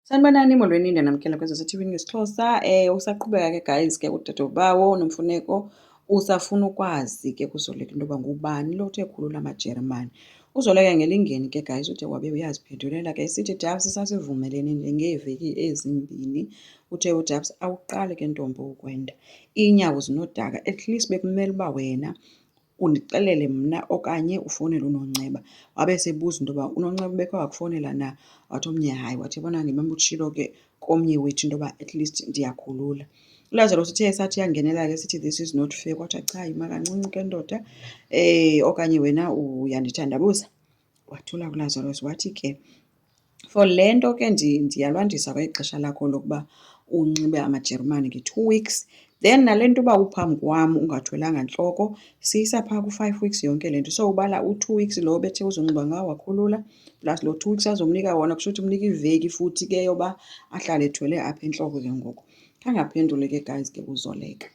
Sanibonani, molweni, ndiyanamkela kwezaseTV-ni ngesiXhosa. Usaqhubeka ke guys ke udadobawo Nomfuneko usafuna ukwazi ke kuZoleka into yoba ngubani lo uthe khulula amaJarimane. UZoleka ngelingeni ke guys uthe wabe uyaziphendulela ke esithi Dabs sasivumelene ngeeveki ezimbini. Uthe uDabs awuqale ke ntombi ukwenda, iinyawo zinodaka, at least bekumele uba wena undixelele mna okanye ufowunele uNonceba. Wabe sebuza into yoba uNonceba ubekhe wakufowunela na? Wathi omnye hayi. Wathi yabona ndimemba utshilo ke komnye wethu into yoba at least ndiyakhulula. ULazarus uthe esathi yangenela ke sithi this is not fair, kwathi cha yima kancinci ke ndoda, okanye wena uyandithandabuza. Wathula uLazarus wathi ke for le nto ke ndiyalwandisa kwexesha lakho lokuba unxibe amajerumane nge-2 weeks, then nale nto uba uphambi kwam ungathwelanga ntloko siyisa phaa ku-5 weeks yonke le nto. So ubala u-2 weeks lo bethe uzonxiba ngawo wakhulula plus lo 2 weeks azomnika wona, kusho ukuthi umnika iveki futhi ke yoba ahlale ethwele apha entloko ke ngoku. Khangaphendule ke guys ke uZoleka.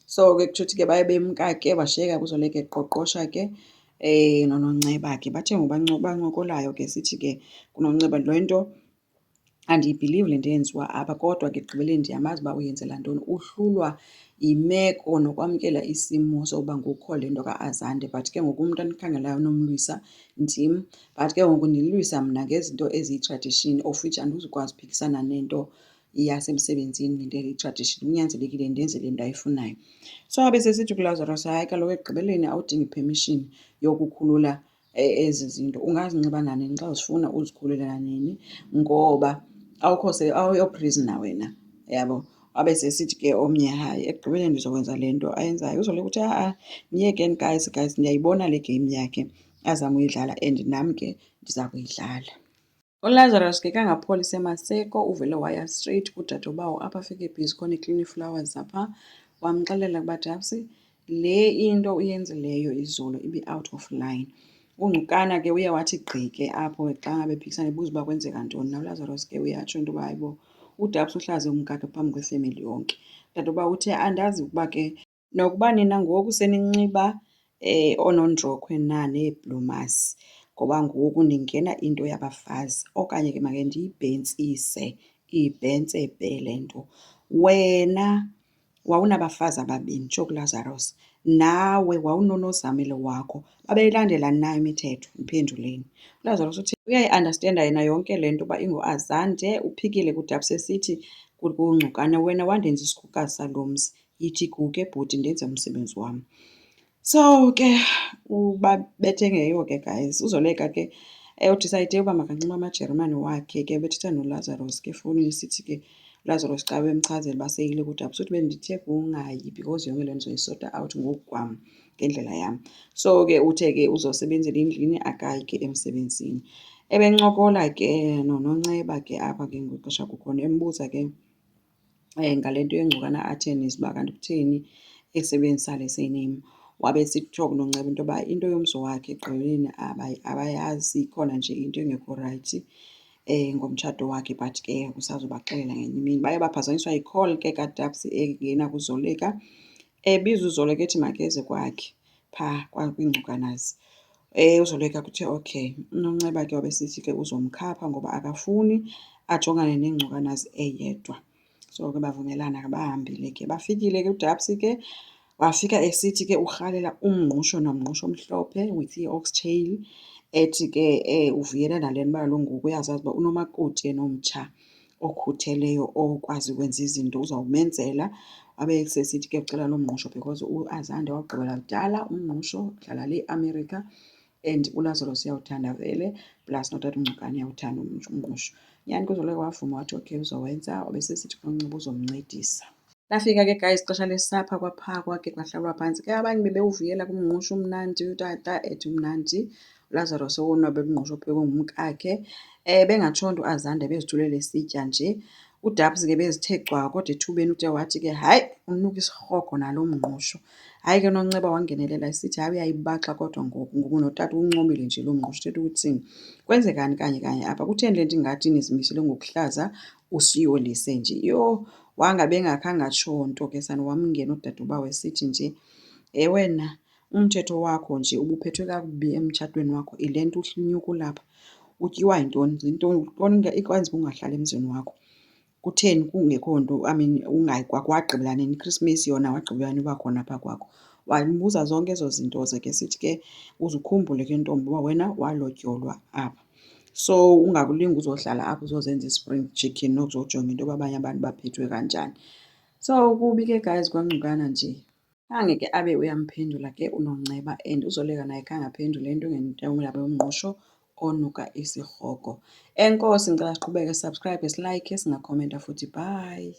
So ke kutsho ukuthi ke baye bemka ke bashiyeka kuZoleka eqoqosha ke noNonceba ke. Bathe bancokolayo ke sithi ke kuNonceba le nto andiyibhilivi le nto eyenziwa apha, kodwa ke ekugqibeleni ndiyamazi uba uyenzela ntoni. Uhlulwa yimeko nokwamkela isimo sokuba ngukho le nto kaAzande, but ke ngoku umntu anikhangelayo unomlwisa ndim. But ke ngoku ndilwisa mna ngezinto eziyi-tradition, of which andizukwazi uphikisana nento yasemsebenzini nento eyi-tradition. Kunyanzelekile ndenze le nto ayifunayo. So abe sesithi kuLazarus, hayi kaloku ekugqibeleni awudingi permission yokukhulula ezi zinto, ungazinxiba nanini xa uzifuna uzikhulule nanini ngoba awuyo-prisoner wena, yabo. Wabe sesithi ke omnye hayi ekugqibeleni ndizokwenza le nto ayenzayo. UZoleka uthi myekeni guys, ndiyayibona le game yakhe azama uyidlala and nam ke ndiza kuyidlala. ULazarus ke kangapholisa eMaseko uvele waya straight kudadobawo apha afike ebhizi khona eclean flowers apha. Wamxelela ukuba Dabs, le into uyenzileyo izolo ibi-out of line. UNgcukana ke uye wathi gqi ke apho xa ngabe ephikisana ebuza uba kwenzeka ntoni. Naw uLazarus ke uyatsho into yoba hayibo uDabs uhlaze umkakhe phambi kwefemeli yonke. Dadobawo uthe andazi ukuba ke nokuba nina ngoku seninxiba oonondrokhwe na neebhlumasi ngoba ngoku ningena into yabafazi, okanye ke make ndiyibhentsise, ibhentsebe le nto. Wena wawunabafazi ababini, nditsho kuLazarus, nawe wawunonozamelo wakho, babeyilandela na imithetho? Mphenduleni. ULazarus uthi uyayi-andastenda yena yonke le nto uba inguAzande, uphikile kuDabs esithi kuNgcukane, wena wandenza isikhukukazi salo mzi, yithi guge bhuti ndenze umsebenzi wam. So ke babethe ngeyo ke guys. UZoleka ke udisayide uba makanxibe amajerumane wakhe ke bethetha noLazarus ke efowunini esithi ke uLazarus xa bemchazela uba seyile kuDabs uthi bendithe kungayi because yonke le nto ndizoyisota out ngoku kwam ngendlela yam. So ke uthe ke uzosebenzela endlini akayi ke emsebenzini. Ebencokola ke noNonceba ke apha ke ngexesha kukhona embuza ke ngale nto yeNgcukana atheni uba kanti kutheni esebenzisa le surname. Wabe sitsho kuNonceba into yoba into yomzi wakhe ekugqibeleni abayazi, ikhona nje into engekho rayithi ngomtshato wakhe, but ke usazobaxelela ngenye imini. Baye baphazanyiswa yi-call ke kaDabs engena kuZoleka, ebiza uZoleka ethi makeze kwakhe phaa kwiiNgcukanazi. UZoleka kuthe okay. UNonceba ke wabe sithi ke uzomkhapha ngoba akafuni ajongane neengcukanazi eyedwa. So ke bavumelana ke bahambile ke. Bafikile ke uDabs ke wafika esithi ke urhalela umngqusho nomngqusho omhlophe with i-oxtail, ethi ke uvuyela nale nto uba kaloku ngoku uyazazi uba unomakoti yena omtsha okhutheleyo okwazi ukwenza izinto uzawumenzela. Wabe sesithi ke ucela loo mngqusho because uAzande wawugqibela kudala umngqusho, uhlala le eAmerica, and uLazarus uyawuthanda vele plus notata uNgcukane uyawuthanda umngqusho. Nyhani ke uZoleka wavuma wathi okay uzowenza. Wabe sesithi kuNonceba uzomncedisa. Lafika ke guys ixesha lesapha kwaphakwa ke kwahlalwa phantsi ke. Abanye bebewuvuyela kumngqusho umnandi, utata ethi umnandi, uLazarus owonwabela umngqusho ophekwe ngumkakhe. Bengatsho nto uAzande bezithulela esitya nje. uDabs ke bezithe cwaka kodwa ethubeni ude wathi ke hayi unuka isirhogo nalo mngqusho. Hayi ke uNonceba wangenelela esithi hayi uyayibaxa kodwa ngoku notata uwuncomile nje lo mngqusho. Uthetha ukuthini? Kwenzekani kanye apha? Kutheni le nto ingathi nizimisele ngokuhlaza usiyolise nje? Yho, wangabe engakhange atsho nto ke sana. Wamngena udadobawo esithi nje wena umthetho wakho nje ubuphethwe kakubi emtshatweni wakho, ile nto unyuka ulapha. Utyiwa yintoni? Zintoni? Ntoni ikwenza uba ungahlali emzini wakho? Kutheni kungekho nto, I mean kwagqibela nini iKrisimesi yona wagqibela nini uba khona apha kwakho? Wambuza zonke ezo zinto ze ke sithi ke uze ukhumbule ke ntombi uba wena walotyolwa apha. So ungakulingi uzohlala apha uzozenza i-spring chicken nokuzojonga into yoba abanye abantu baphethwe kanjani. So kubi ke guys kwangqukana nje. Khange ke abe uyamphendula ke uNomnceba and uZoleka naye khange aphendule into ngento yomngqusho onuka isirhoko. Enkosi, ndicela siqhubeke, sisabhskrayibhe, silayikhe, singakhomenta futhi. Bye.